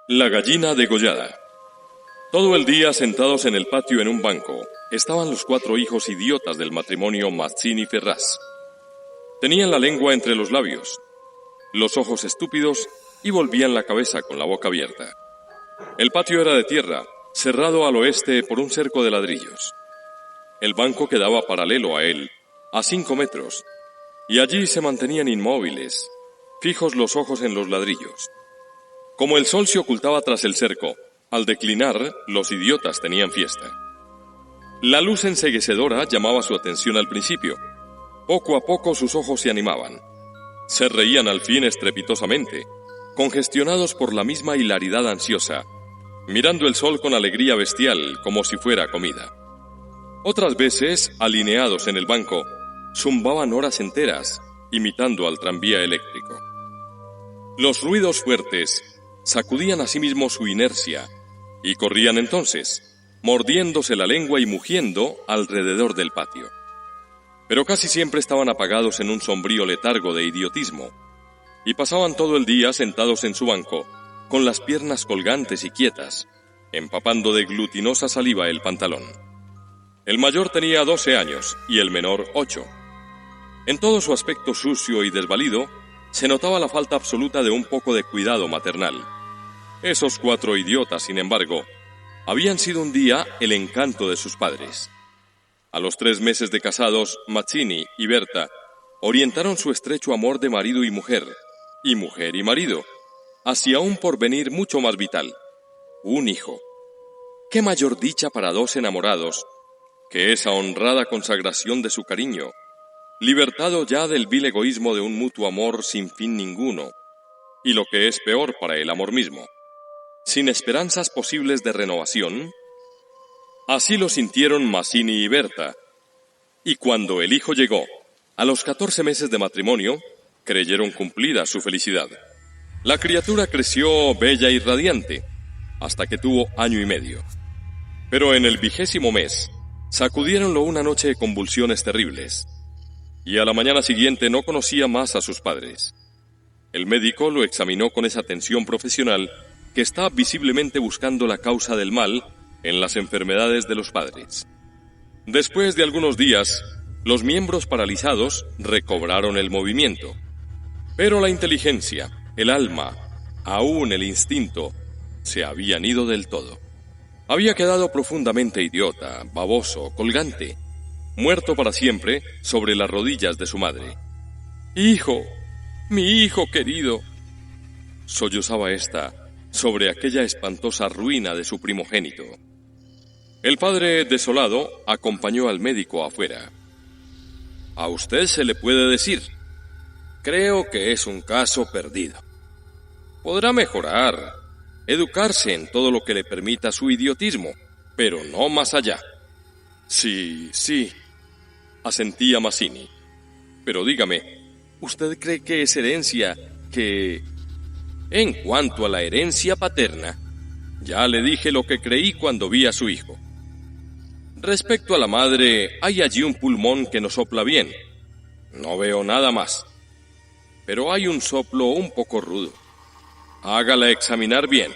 La gallina degollada. Todo el día sentados en el patio en un banco, estaban los 4 hijos idiotas del matrimonio Mazzini-Ferraz. Tenían la lengua entre los labios, los ojos estúpidos y volvían la cabeza con la boca abierta. El patio era de tierra, cerrado al oeste por un cerco de ladrillos. El banco quedaba paralelo a él, a 5 metros, y allí se mantenían inmóviles, fijos los ojos en los ladrillos. Como el sol se ocultaba tras el cerco, al declinar, los idiotas tenían fiesta. La luz enceguecedora llamaba su atención al principio. Poco a poco sus ojos se animaban. Se reían al fin estrepitosamente, congestionados por la misma hilaridad ansiosa, mirando el sol con alegría bestial como si fuera comida. Otras veces, alineados en el banco, zumbaban horas enteras, imitando al tranvía eléctrico. Los ruidos fuertes sacudían a sí mismo su inercia y corrían entonces, mordiéndose la lengua y mugiendo alrededor del patio. Pero casi siempre estaban apagados en un sombrío letargo de idiotismo y pasaban todo el día sentados en su banco, con las piernas colgantes y quietas, empapando de glutinosa saliva el pantalón. El mayor tenía 12 años y el menor 8. En todo su aspecto sucio y desvalido, se notaba la falta absoluta de un poco de cuidado maternal. Esos 4 idiotas, sin embargo, habían sido un día el encanto de sus padres. A los 3 meses de casados, Mazzini y Berta orientaron su estrecho amor de marido y mujer y marido, hacia un porvenir mucho más vital, un hijo. ¿Qué mayor dicha para 2 enamorados que esa honrada consagración de su cariño, libertado ya del vil egoísmo de un mutuo amor sin fin ninguno, y lo que es peor para el amor mismo, sin esperanzas posibles de renovación? Así lo sintieron Mazzini y Berta, y cuando el hijo llegó, a los 14 meses de matrimonio, creyeron cumplida su felicidad. La criatura creció bella y radiante, hasta que tuvo 1 año y medio. Pero en el 20º mes, sacudiéronlo una noche de convulsiones terribles, y a la mañana siguiente no conocía más a sus padres. El médico lo examinó con esa atención profesional que está visiblemente buscando la causa del mal en las enfermedades de los padres. Después de algunos días, los miembros paralizados recobraron el movimiento, pero la inteligencia, el alma, aún el instinto, se habían ido del todo. Había quedado profundamente idiota, baboso, colgante, muerto para siempre sobre las rodillas de su madre. «¡Hijo! ¡Mi hijo querido!», sollozaba ésta sobre aquella espantosa ruina de su primogénito. El padre, desolado, acompañó al médico afuera. «A usted se le puede decir. Creo que es un caso perdido. Podrá mejorar, educarse en todo lo que le permita su idiotismo, pero no más allá». «Sí, asentía Mazzini. «Pero dígame, ¿usted cree que es herencia que...?» «En cuanto a la herencia paterna, ya le dije lo que creí cuando vi a su hijo. Respecto a la madre, hay allí un pulmón que no sopla bien. No veo nada más. Pero hay un soplo un poco rudo. Hágala examinar bien».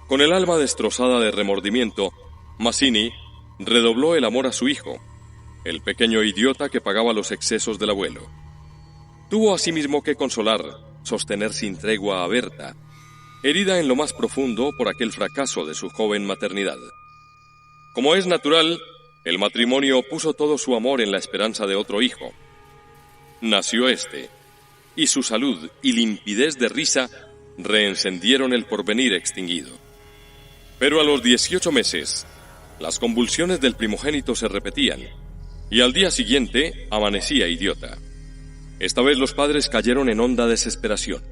Con el alma destrozada de remordimiento, Mazzini redobló el amor a su hijo, el pequeño idiota que pagaba los excesos del abuelo. Tuvo asimismo que consolar, sostener sin tregua a Berta, herida en lo más profundo por aquel fracaso de su joven maternidad. Como es natural, el matrimonio puso todo su amor en la esperanza de otro hijo. Nació este, y su salud y limpidez de risa reencendieron el porvenir extinguido. Pero a los 18 meses, las convulsiones del primogénito se repetían, y al día siguiente amanecía idiota. Esta vez los padres cayeron en honda desesperación.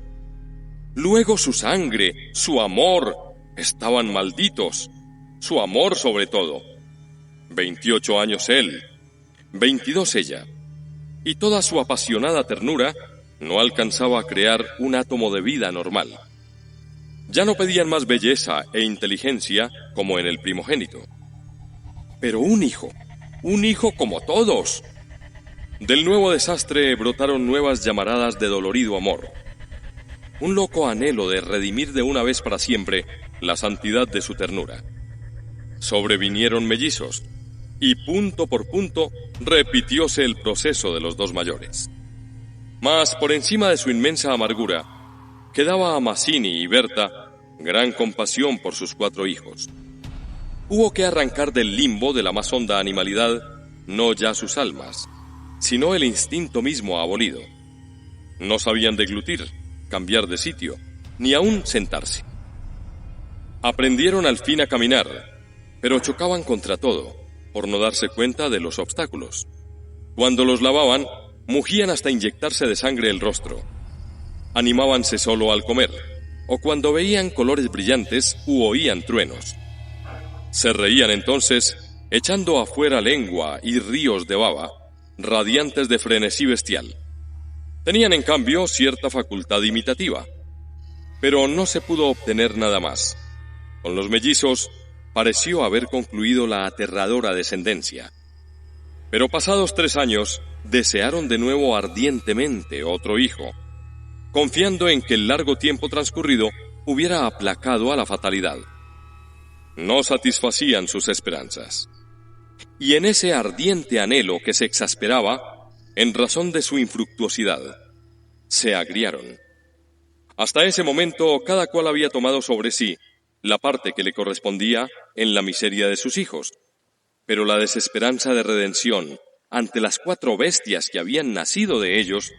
Luego su sangre, su amor, estaban malditos. Su amor sobre todo. 28 años él, 22 ella, y toda su apasionada ternura no alcanzaba a crear un átomo de vida normal. Ya no pedían más belleza e inteligencia como en el primogénito. Pero un hijo como todos. Del nuevo desastre brotaron nuevas llamaradas de dolorido amor. un loco anhelo de redimir de una vez para siempre la santidad de su ternura. Sobrevinieron mellizos, y punto por punto repitióse el proceso de los dos mayores. Mas por encima de su inmensa amargura, quedaba a Mazzini y Berta gran compasión por sus 4 hijos. Hubo que arrancar del limbo de la más honda animalidad no ya sus almas, sino el instinto mismo abolido. No sabían deglutir, cambiar de sitio, ni aún sentarse. Aprendieron al fin a caminar, pero chocaban contra todo, por no darse cuenta de los obstáculos. Cuando los lavaban, mugían hasta inyectarse de sangre el rostro. Animábanse solo al comer, o cuando veían colores brillantes u oían truenos. Se reían entonces, echando afuera lengua y ríos de baba, radiantes de frenesí bestial. Tenían en cambio cierta facultad imitativa, pero no se pudo obtener nada más. Con los mellizos pareció haber concluido la aterradora descendencia. Pero pasados 3 años, desearon de nuevo ardientemente otro hijo, confiando en que el largo tiempo transcurrido hubiera aplacado a la fatalidad. No satisfacían sus esperanzas. Y en ese ardiente anhelo que se exasperaba, en razón de su infructuosidad, se agriaron. Hasta ese momento, cada cual había tomado sobre sí la parte que le correspondía en la miseria de sus hijos. Pero la desesperanza de redención ante las 4 bestias que habían nacido de ellos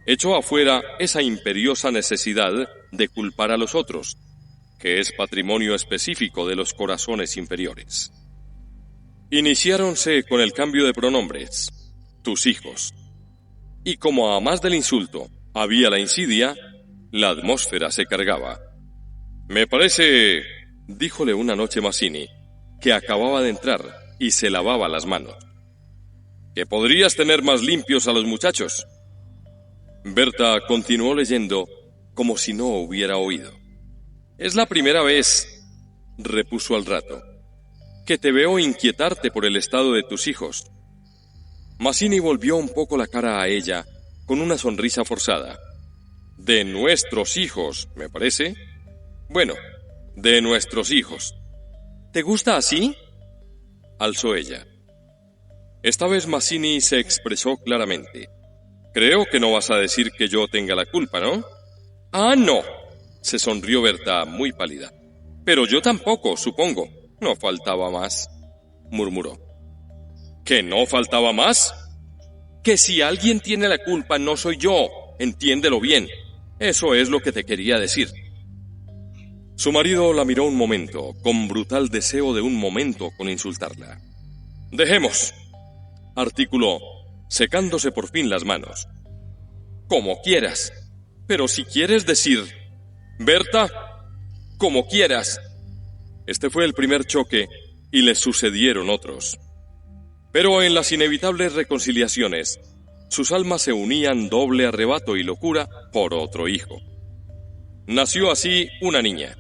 echó afuera esa imperiosa necesidad de culpar a los otros, que es patrimonio específico de los corazones inferiores. Iniciáronse con el cambio de pronombres, tus hijos. Y como a más del insulto había la insidia, la atmósfera se cargaba. Me parece, díjole una noche Mazzini, que acababa de entrar y se lavaba las manos, que podrías tener más limpios a los muchachos. Berta continuó leyendo como si no hubiera oído. Es la primera vez, repuso al rato, que te veo inquietarte por el estado de tus hijos. Mazzini volvió un poco la cara a ella con una sonrisa forzada. De nuestros hijos, me parece. Bueno, de nuestros hijos. ¿Te gusta así?, alzó ella. Esta vez Mazzini se expresó claramente. Creo que no vas a decir que yo tenga la culpa, ¿no? Ah, no, se sonrió Berta, muy pálida. Pero yo tampoco, supongo. No faltaba más, murmuró. ¿Que no faltaba más? Que si alguien tiene la culpa no soy yo, entiéndelo bien. Eso es lo que te quería decir. Su marido la miró un momento, con brutal deseo de un momento con insultarla. Dejemos, articuló, secándose por fin las manos. Como quieras, pero si quieres decir, Berta, como quieras. Este fue el primer choque y le sucedieron otros. Pero en las inevitables reconciliaciones, sus almas se unían doble arrebato y locura por otro hijo. Nació así una niña.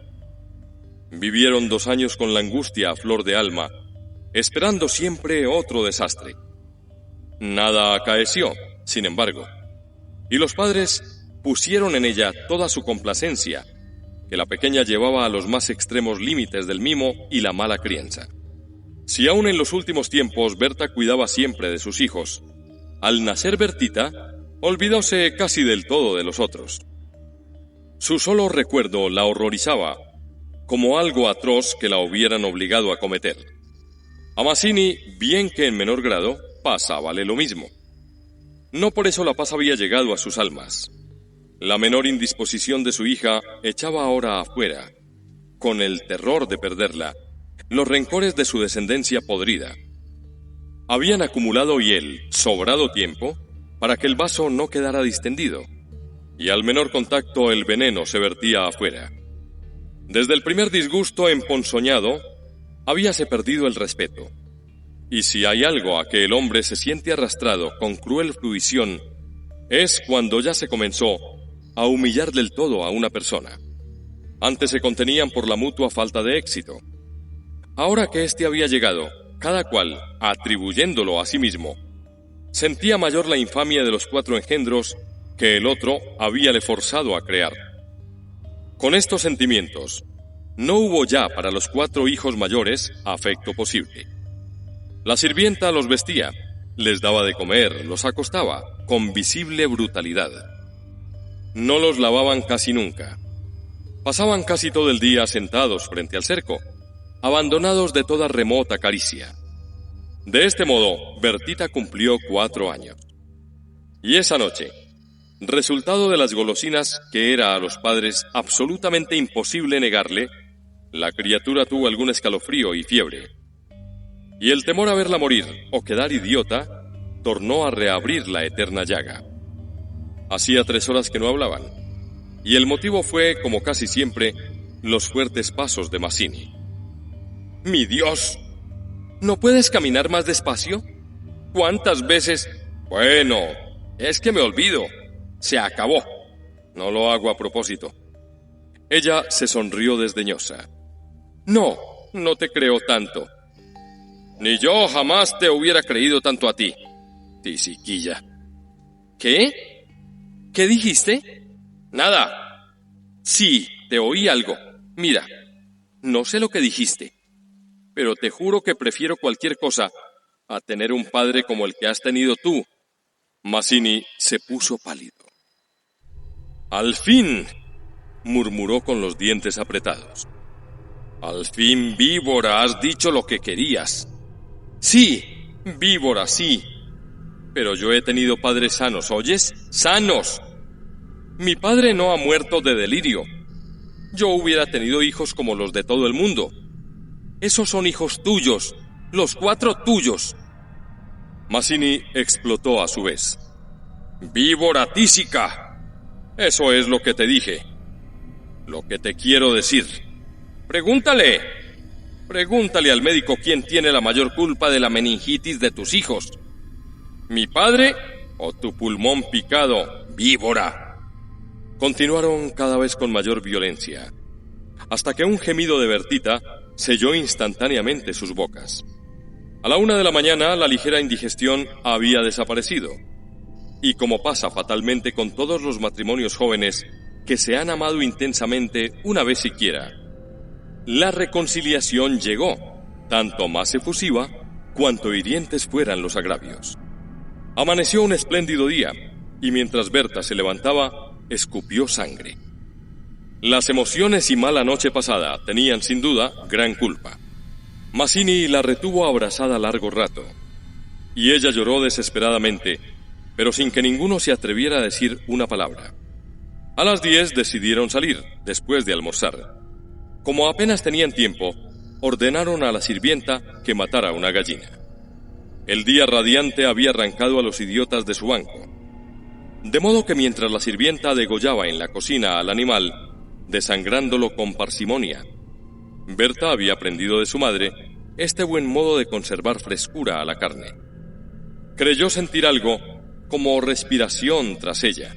Vivieron 2 años con la angustia a flor de alma, esperando siempre otro desastre. Nada acaeció, sin embargo, y los padres pusieron en ella toda su complacencia, que la pequeña llevaba a los más extremos límites del mimo y la mala crianza. Si aún en los últimos tiempos Berta cuidaba siempre de sus hijos, al nacer Bertita, olvidóse casi del todo de los otros. Su solo recuerdo la horrorizaba, como algo atroz que la hubieran obligado a cometer. A Mazzini, bien que en menor grado, pasábale lo mismo. No por eso la paz había llegado a sus almas. La menor indisposición de su hija echaba ahora afuera, con el terror de perderla, los rencores de su descendencia podrida. Habían acumulado y él, sobrado tiempo, para que el vaso no quedara distendido, y al menor contacto el veneno se vertía afuera. Desde el primer disgusto emponzoñado, habíase perdido el respeto. Y si hay algo a que el hombre se siente arrastrado con cruel fruición, es cuando ya se comenzó a humillar del todo a una persona. Antes se contenían por la mutua falta de éxito. Ahora que éste había llegado, cada cual, atribuyéndolo a sí mismo, sentía mayor la infamia de los 4 engendros que el otro habíale forzado a crear. Con estos sentimientos, no hubo ya para los 4 hijos mayores afecto posible. La sirvienta los vestía, les daba de comer, los acostaba, con visible brutalidad. No los lavaban casi nunca. Pasaban casi todo el día sentados frente al cerco, abandonados de toda remota caricia. De este modo, Bertita cumplió 4 años. Y esa noche, resultado de las golosinas que era a los padres absolutamente imposible negarle, la criatura tuvo algún escalofrío y fiebre. Y el temor a verla morir o quedar idiota tornó a reabrir la eterna llaga. Hacía 3 horas que no hablaban, y el motivo fue, como casi siempre, los fuertes pasos de Mazzini. ¡Mi Dios! ¿No puedes caminar más despacio? ¿Cuántas veces? Bueno, es que me olvido. Se acabó. No lo hago a propósito. Ella se sonrió desdeñosa. No, no te creo tanto. Ni yo jamás te hubiera creído tanto a ti, tisiquilla. ¿Qué? ¿Qué dijiste? Nada. Sí, te oí algo. Mira, no sé lo que dijiste, pero te juro que prefiero cualquier cosa a tener un padre como el que has tenido tú. Mazzini se puso pálido. Al fin, murmuró con los dientes apretados. Al fin, víbora, has dicho lo que querías. Sí, víbora, sí. Pero yo he tenido padres sanos, ¿oyes? ¡Sanos! Mi padre no ha muerto de delirio. Yo hubiera tenido hijos como los de todo el mundo. Esos son hijos tuyos, los 4 tuyos. Mazzini explotó a su vez. ¡Víbora tísica! Eso es lo que te dije. Lo que te quiero decir. Pregúntale al médico quién tiene la mayor culpa de la meningitis de tus hijos. ¿Mi padre o tu pulmón picado, víbora? Continuaron cada vez con mayor violencia, hasta que un gemido de Bertita selló instantáneamente sus bocas. A la 1 de la mañana la ligera indigestión había desaparecido, y como pasa fatalmente con todos los matrimonios jóvenes que se han amado intensamente una vez siquiera, la reconciliación llegó, tanto más efusiva cuanto hirientes fueran los agravios. Amaneció un espléndido día, y mientras Berta se levantaba, escupió sangre. Las emociones y mala noche pasada tenían sin duda gran culpa. Mazzini la retuvo abrazada largo rato, y ella lloró desesperadamente, pero sin que ninguno se atreviera a decir una palabra. A las 10 decidieron salir, después de almorzar. Como apenas tenían tiempo, ordenaron a la sirvienta que matara una gallina. El día radiante había arrancado a los idiotas de su banco, de modo que mientras la sirvienta degollaba en la cocina al animal, desangrándolo con parsimonia, Berta había aprendido de su madre este buen modo de conservar frescura a la carne. Creyó sentir algo como respiración tras ella.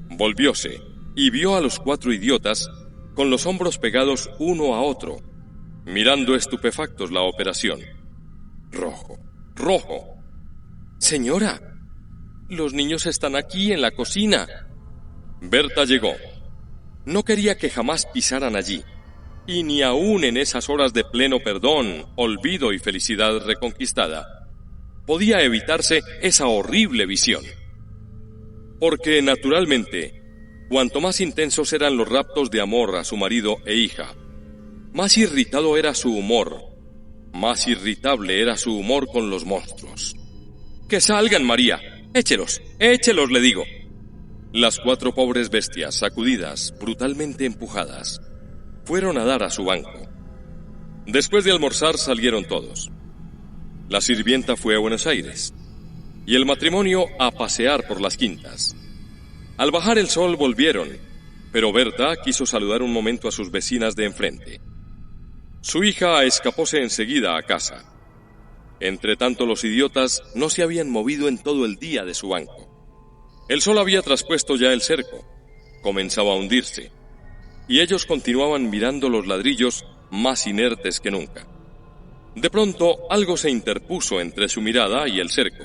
Volvióse y vio a los 4 idiotas con los hombros pegados uno a otro, mirando estupefactos la operación. Rojo, rojo. Señora, los niños están aquí en la cocina. Berta llegó. No quería que jamás pisaran allí, y ni aún en esas horas de pleno perdón, olvido y felicidad reconquistada, podía evitarse esa horrible visión. Porque, naturalmente, cuanto más intensos eran los raptos de amor a su marido e hija, más irritado era su humor, más irritable era su humor con los monstruos. ¡Que salgan, María! ¡Échelos! ¡Échelos, le digo! Las 4 pobres bestias, sacudidas, brutalmente empujadas, fueron a dar a su banco. Después de almorzar salieron todos. La sirvienta fue a Buenos Aires, y el matrimonio a pasear por las quintas. Al bajar el sol volvieron, pero Berta quiso saludar un momento a sus vecinas de enfrente. Su hija escapóse enseguida a casa. Entretanto, los idiotas no se habían movido en todo el día de su banco. El sol había traspuesto ya el cerco, comenzaba a hundirse, y ellos continuaban mirando los ladrillos más inertes que nunca. De pronto, algo se interpuso entre su mirada y el cerco.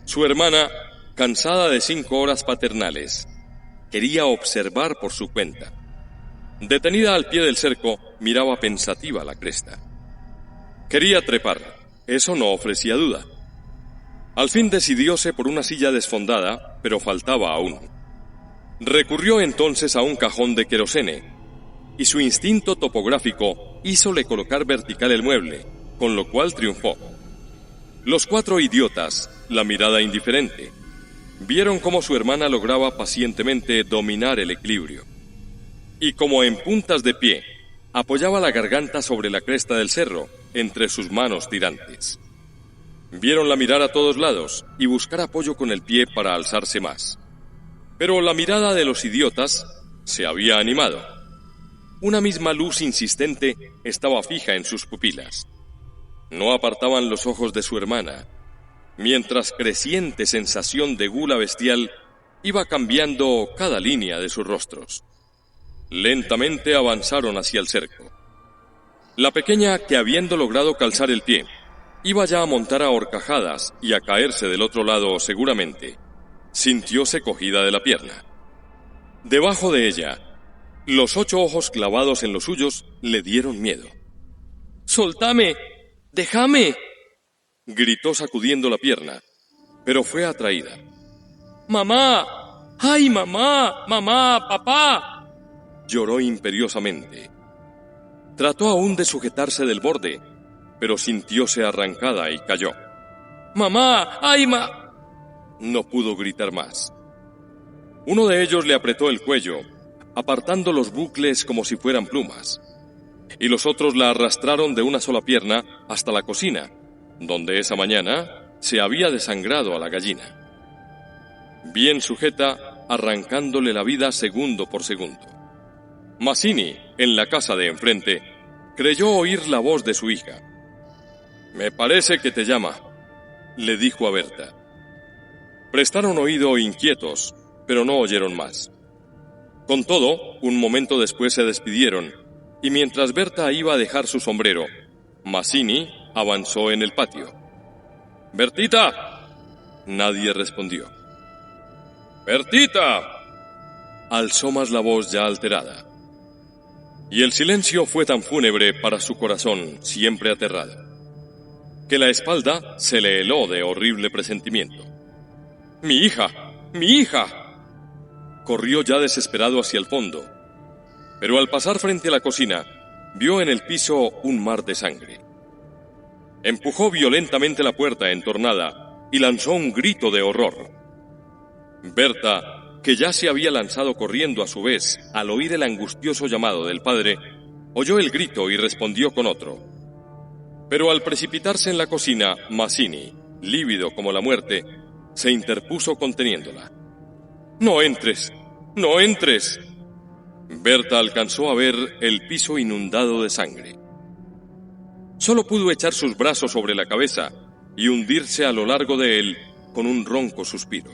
Su hermana, cansada de 5 horas paternales, quería observar por su cuenta. Detenida al pie del cerco, miraba pensativa la cresta. Quería trepar, eso no ofrecía duda. Al fin decidióse por una silla desfondada, pero faltaba aún. Recurrió entonces a un cajón de querosene, y su instinto topográfico hízole colocar vertical el mueble, con lo cual triunfó. Los 4 idiotas, la mirada indiferente, vieron cómo su hermana lograba pacientemente dominar el equilibrio. Y como en puntas de pie, apoyaba la garganta sobre la cresta del cerro, entre sus manos tirantes. Viéronla mirar a todos lados y buscar apoyo con el pie para alzarse más. Pero la mirada de los idiotas se había animado. Una misma luz insistente estaba fija en sus pupilas. No apartaban los ojos de su hermana, mientras creciente sensación de gula bestial iba cambiando cada línea de sus rostros. Lentamente avanzaron hacia el cerco. La pequeña, que habiendo logrado calzar el pie, iba ya a montar a horcajadas y a caerse del otro lado seguramente, sintióse cogida de la pierna. Debajo de ella, los 8 ojos clavados en los suyos le dieron miedo. ¡Soltame! ¡Déjame! Gritó sacudiendo la pierna, pero fue atraída. ¡Mamá! ¡Ay, mamá! ¡Mamá! ¡Papá! Lloró imperiosamente. Trató aún de sujetarse del borde, pero sintióse arrancada y cayó. ¡Mamá! ¡Ay, No pudo gritar más. Uno de ellos le apretó el cuello, apartando los bucles como si fueran plumas, y los otros la arrastraron de una sola pierna hasta la cocina, donde esa mañana se había desangrado a la gallina. Bien sujeta, arrancándole la vida segundo por segundo. Mazzini, en la casa de enfrente, creyó oír la voz de su hija. «Me parece que te llama», le dijo a Berta. Prestaron oído inquietos, pero no oyeron más. Con todo, un momento después se despidieron, y mientras Berta iba a dejar su sombrero, Mazzini avanzó en el patio. «¡Bertita!». Nadie respondió. «¡Bertita!». Alzó más la voz ya alterada. Y el silencio fue tan fúnebre para su corazón, siempre aterrado, que la espalda se le heló de horrible presentimiento. «¡Mi hija! ¡Mi hija!». Corrió ya desesperado hacia el fondo, pero al pasar frente a la cocina, vio en el piso un mar de sangre. Empujó violentamente la puerta entornada y lanzó un grito de horror. Berta, que ya se había lanzado corriendo a su vez al oír el angustioso llamado del padre, oyó el grito y respondió con otro. Pero al precipitarse en la cocina, Mazzini, lívido como la muerte, se interpuso conteniéndola. «¡No entres! ¡No entres!». Berta alcanzó a ver el piso inundado de sangre. Solo pudo echar sus brazos sobre la cabeza y hundirse a lo largo de él con un ronco suspiro.